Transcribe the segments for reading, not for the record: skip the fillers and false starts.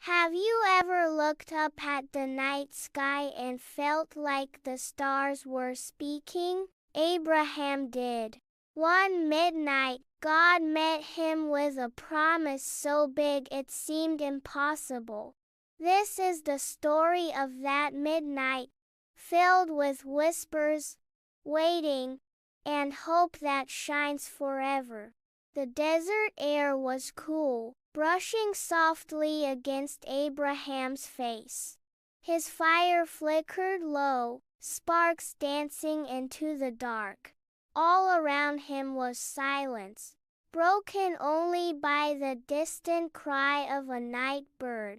Have you ever looked up at the night sky and felt like the stars were speaking? Abraham did. One midnight, God met him with a promise so big it seemed impossible. This is the story of that midnight, filled with whispers, waiting, and hope that shines forever. The desert air was cool, brushing softly against Abraham's face. His fire flickered low, sparks dancing into the dark. All around him was silence, broken only by the distant cry of a night bird.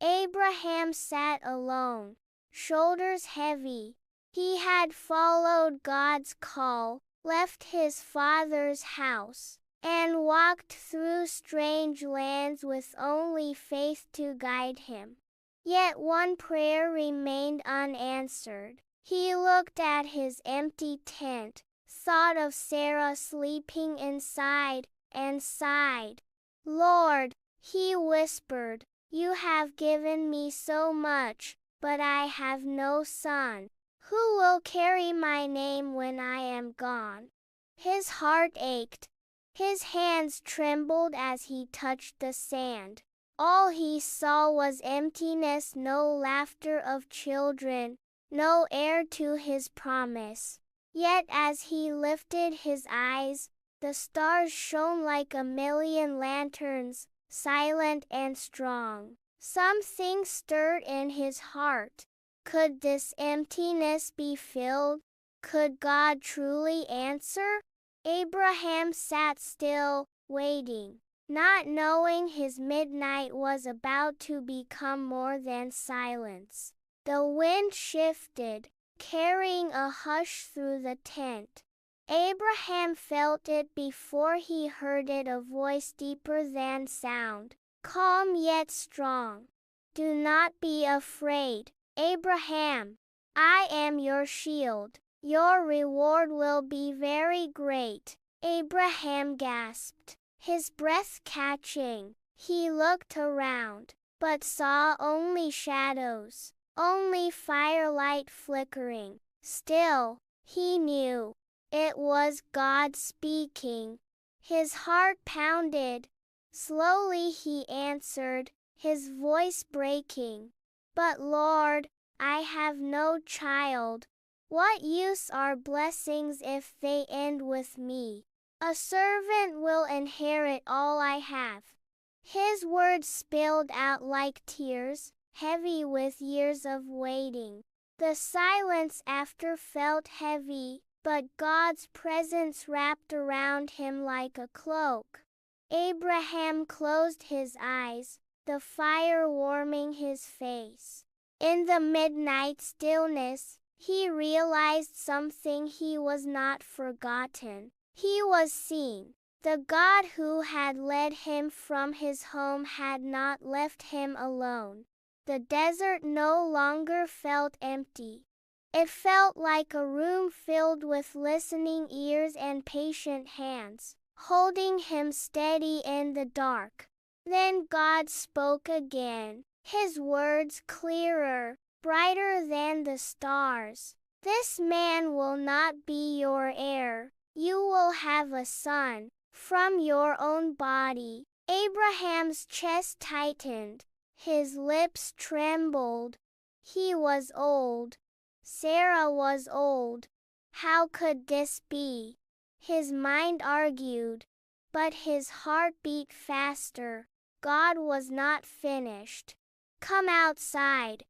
Abraham sat alone, shoulders heavy. He had followed God's call, left his father's house, and walked through strange lands with only faith to guide him. Yet one prayer remained unanswered. He looked at his empty tent, thought of Sarah sleeping inside, and sighed. "Lord," he whispered, "you have given me so much, but I have no son. Who will carry my name when I am gone?" His heart ached. His hands trembled as he touched the sand. All he saw was emptiness, no laughter of children, no heir to his promise. Yet as he lifted his eyes, the stars shone like a million lanterns, silent and strong. Something stirred in his heart. Could this emptiness be filled? Could God truly answer? Abraham sat still, waiting, not knowing his midnight was about to become more than silence. The wind shifted, carrying a hush through the tent. Abraham felt it before he heard it, a voice deeper than sound, calm yet strong. "Do not be afraid, Abraham. I am your shield. Your reward will be very great." Abraham gasped, his breath catching. He looked around, but saw only shadows, only firelight flickering. Still, he knew it was God speaking. His heart pounded. Slowly he answered, his voice breaking, "But Lord, I have no child. What use are blessings if they end with me? A servant will inherit all I have." His words spilled out like tears, heavy with years of waiting. The silence after felt heavy, but God's presence wrapped around him like a cloak. Abraham closed his eyes, the fire warming his face. In the midnight stillness, he realized something. He was not forgotten. He was seen. The God who had led him from his home had not left him alone. The desert no longer felt empty. It felt like a room filled with listening ears and patient hands, holding him steady in the dark. Then God spoke again, his words clearer, brighter than the stars. "This man will not be your heir. You will have a son, from your own body." Abraham's chest tightened. His lips trembled. He was old. Sarah was old. How could this be? His mind argued, but his heart beat faster. God was not finished. "Come outside."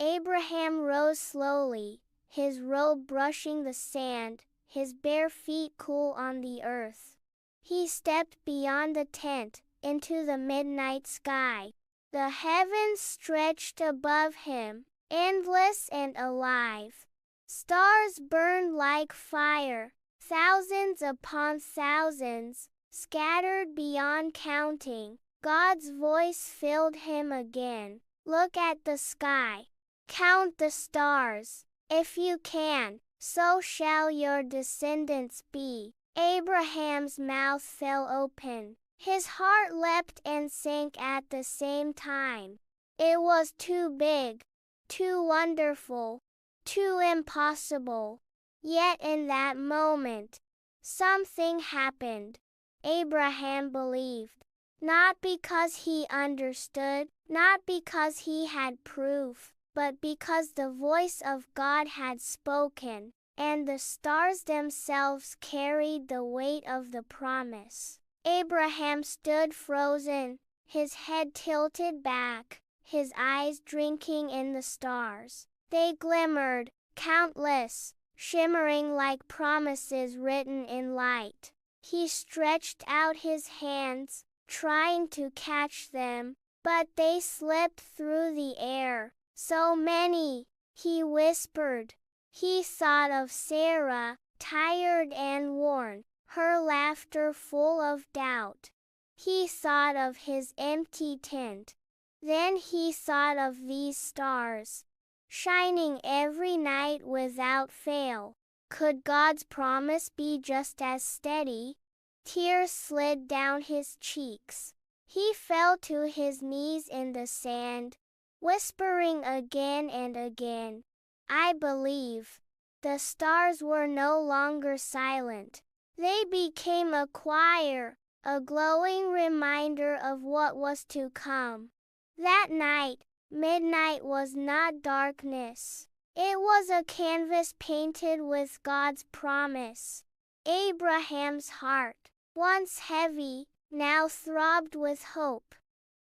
Abraham rose slowly, his robe brushing the sand, his bare feet cool on the earth. He stepped beyond the tent, into the midnight sky. The heavens stretched above him, endless and alive. Stars burned like fire, thousands upon thousands, scattered beyond counting. God's voice filled him again. "Look at the sky. Count the stars. If you can, so shall your descendants be." Abraham's mouth fell open. His heart leapt and sank at the same time. It was too big, too wonderful, too impossible. Yet in that moment, something happened. Abraham believed. Not because he understood, not because he had proof, but because the voice of God had spoken, and the stars themselves carried the weight of the promise. Abraham stood frozen, his head tilted back, his eyes drinking in the stars. They glimmered, countless, shimmering like promises written in light. He stretched out his hands, trying to catch them, but they slipped through the air. So many, he whispered. He thought of Sarah, tired and worn, her laughter full of doubt. He thought of his empty tent. Then he thought of these stars, shining every night without fail. Could God's promise be just as steady? Tears slid down his cheeks. He fell to his knees in the sand, whispering again and again, "I believe." The stars were no longer silent. They became a choir, a glowing reminder of what was to come. That night, midnight was not darkness. It was a canvas painted with God's promise. Abraham's heart, once heavy, now throbbed with hope.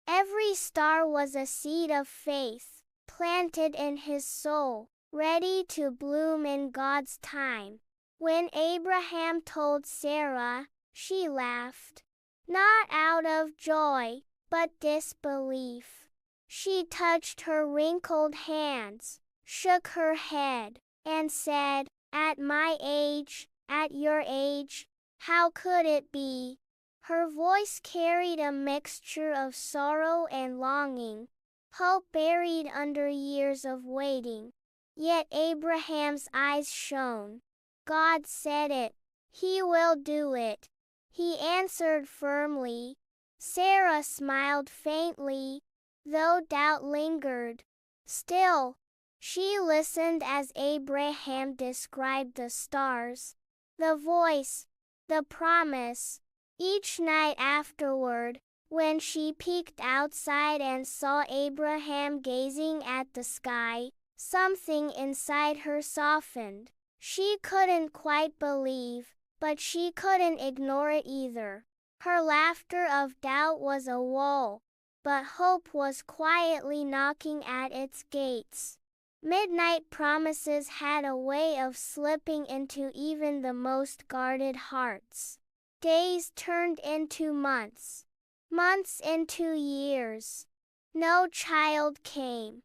Every star was a seed of faith, planted in his soul, ready to bloom in God's time. When Abraham told Sarah, she laughed, not out of joy, but disbelief. She touched her wrinkled hands, shook her head, and said, "At my age, at your age, how could it be?" Her voice carried a mixture of sorrow and longing, hope buried under years of waiting. Yet Abraham's eyes shone. God said it. He will do it. He answered firmly. Sarah smiled faintly, though doubt lingered. Still, she listened as Abraham described the stars, the voice, the promise. Each night afterward, when she peeked outside and saw Abraham gazing at the sky, something inside her softened. She couldn't quite believe, but she couldn't ignore it either. Her laughter of doubt was a woe, but hope was quietly knocking at its gates. Midnight promises had a way of slipping into even the most guarded hearts. Days turned into months, months into years. No child came.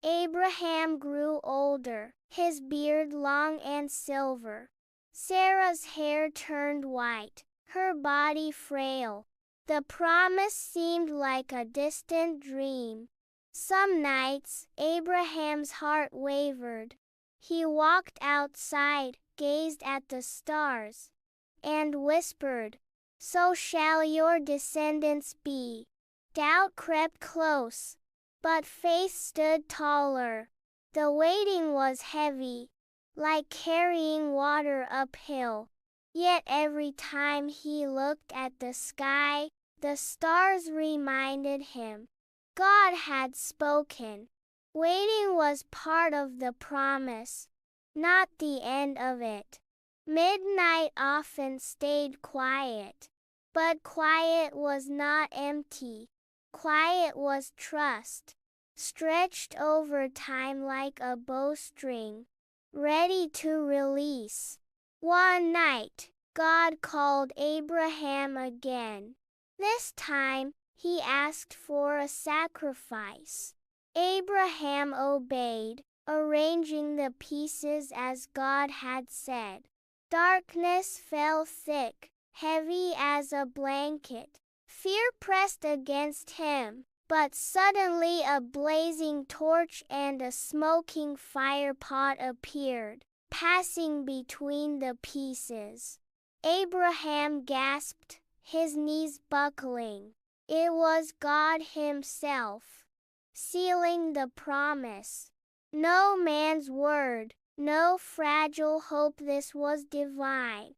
Abraham grew older, his beard long and silver. Sarah's hair turned white, her body frail. The promise seemed like a distant dream. Some nights, Abraham's heart wavered. He walked outside, gazed at the stars, and whispered, "So shall your descendants be." Doubt crept close, but faith stood taller. The waiting was heavy, like carrying water uphill. Yet every time he looked at the sky, the stars reminded him God had spoken. Waiting was part of the promise, not the end of it. Midnight often stayed quiet, but quiet was not empty. Quiet was trust, stretched over time like a bowstring, ready to release. One night, God called Abraham again. This time, he asked for a sacrifice. Abraham obeyed, arranging the pieces as God had said. Darkness fell thick, heavy as a blanket. Fear pressed against him, but suddenly a blazing torch and a smoking fire pot appeared, passing between the pieces. Abraham gasped, his knees buckling. It was God himself. sealing the promise. No man's word, no fragile hope, this was divine.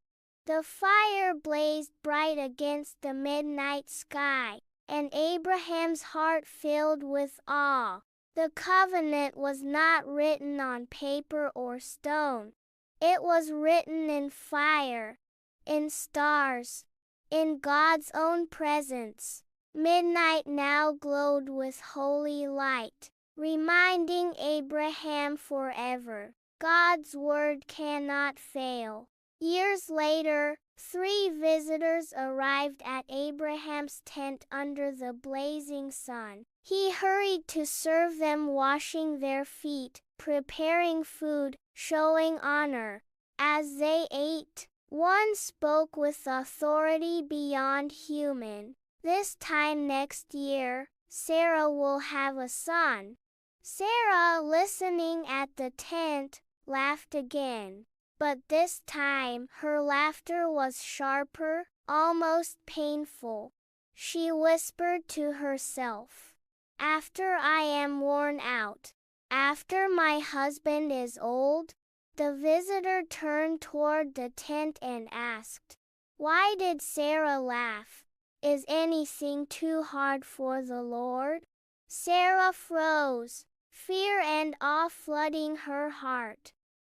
The fire blazed bright against the midnight sky, and Abraham's heart filled with awe. The covenant was not written on paper or stone. It was written in fire, in stars, in God's own presence. Midnight now glowed with holy light, reminding Abraham forever, God's word cannot fail. Years later, 3 visitors arrived at Abraham's tent under the blazing sun. He hurried to serve them, washing their feet, preparing food, showing honor. As they ate, one spoke with authority beyond human. This time next year, Sarah will have a son. Sarah, listening at the tent, laughed again. But this time her laughter was sharper, almost painful. She whispered to herself, "After I am worn out, after my husband is old." The visitor turned toward the tent and asked, "Why did Sarah laugh? Is anything too hard for the Lord?" Sarah froze, fear and awe flooding her heart.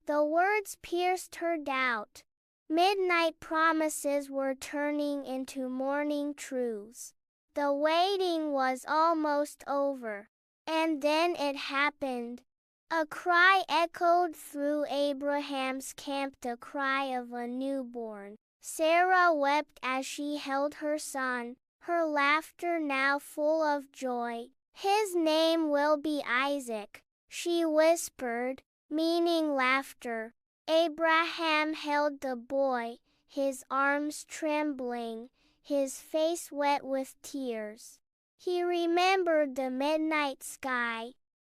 The words pierced her doubt. Midnight promises were turning into morning truths. The waiting was almost over. And then it happened. A cry echoed through Abraham's camp, the cry of a newborn. Sarah wept as she held her son, her laughter now full of joy. "His name will be Isaac," she whispered, meaning laughter. Abraham held the boy, his arms trembling, his face wet with tears. He remembered the midnight sky,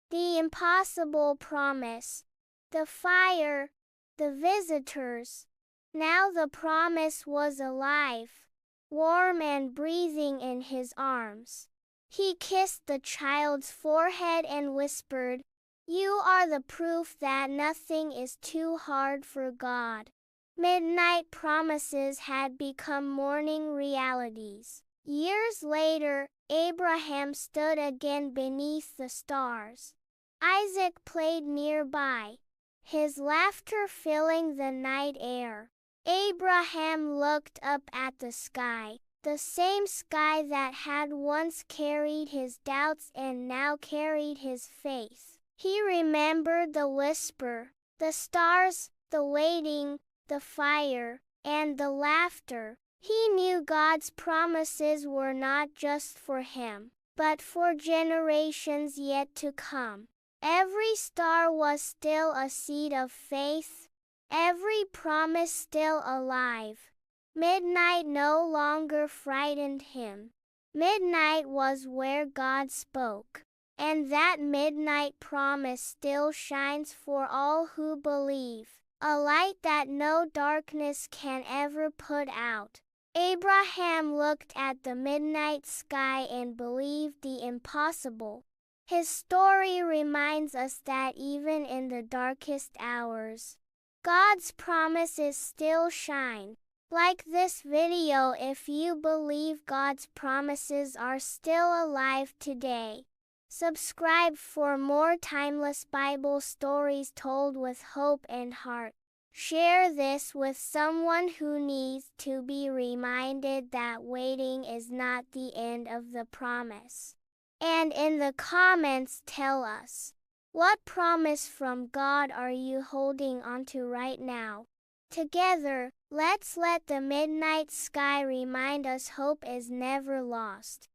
the impossible promise, the fire, the visitors. Now the promise was alive, warm and breathing in his arms. He kissed the child's forehead and whispered, "You are the proof that nothing is too hard for God." Midnight promises had become morning realities. Years later, Abraham stood again beneath the stars. Isaac played nearby, his laughter filling the night air. Abraham looked up at the sky, the same sky that had once carried his doubts and now carried his faith. He remembered the whisper, the stars, the waiting, the fire, and the laughter. He knew God's promises were not just for him, but for generations yet to come. Every star was still a seed of faith, every promise still alive. Midnight no longer frightened him. Midnight was where God spoke, and that midnight promise still shines for all who believe, a light that no darkness can ever put out. Abraham looked at the midnight sky and believed the impossible. His story reminds us that even in the darkest hours, God's promises still shine. Like this video if you believe God's promises are still alive today. Subscribe for more timeless Bible stories told with hope and heart. Share this with someone who needs to be reminded that waiting is not the end of the promise. And in the comments tell us, what promise from God are you holding onto right now? Together, let's let the midnight sky remind us hope is never lost.